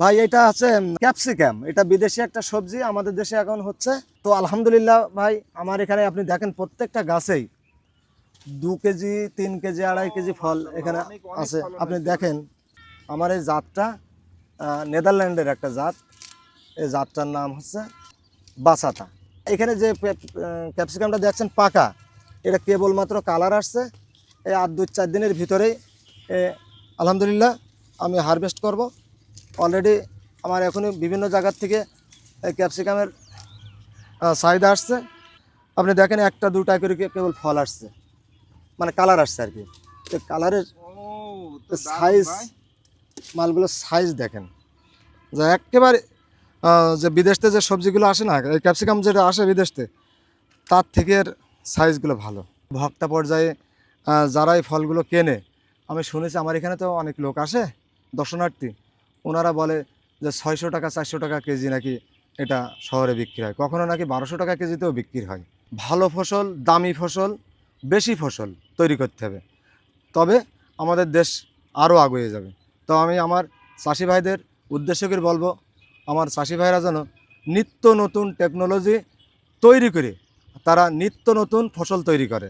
ভাই এটা আছে ক্যাপসিকাম, এটা বিদেশি একটা সবজি, আমাদের দেশে এখন হচ্ছে। তো আলহামদুলিল্লাহ ভাই, আমার এখানে আপনি দেখেন প্রত্যেকটা গাছেই 2 কেজি 3 কেজি 2.5 কেজি ফল এখানে আছে। আপনি দেখেন আমার এই জাতটা নেদারল্যান্ডের একটা জাত। এই জাতটার নাম হচ্ছে বাসাতা। এখানে যে ক্যাপসিকামটা দেখছেন পাকা, এটা কেবলমাত্র কালার আসছে। এই আর 2-4 দিনের ভিতরেই আলহামদুলিল্লাহ আমি হারভেস্ট করব। অলরেডি আমার এখনই বিভিন্ন জায়গার থেকে এই ক্যাপসিকামের চাহিদা আসছে। আপনি দেখেন 1টা 2টা করে কেবল ফল আসছে, মানে কালার আসছে আর কি। তো কালারের সাইজ, মালগুলোর সাইজ দেখেন যে একেবারে যে বিদেশতে যে সবজিগুলো আসে না, এই ক্যাপসিকাম যেটা আসে বিদেশতে, তার থেকে এর সাইজগুলো ভালো। ভক্তা পর্যায়ে যারা এই ফলগুলো কেনে, আমি শুনেছি আমার এখানে তো অনেক লোক আসে দর্শনার্থী, ওনারা বলে যে 600 টাকা 400 টাকা কেজি নাকি এটা শহরে বিক্রি হয়, কখনো নাকি 1200 টাকা কেজিতেও বিক্রি হয়। ভালো ফসল, দামি ফসল, বেশি ফসল তৈরি করতে হবে, তবে আমাদের দেশ আরও এগিয়ে যাবে। তো আমি আমার চাষি ভাইদের উদ্দেশ্য করে বলবো, আমার চাষি ভাইরা যেন নিত্য নতুন টেকনোলজি তৈরি করে তারা নিত্য নতুন ফসল তৈরি করে।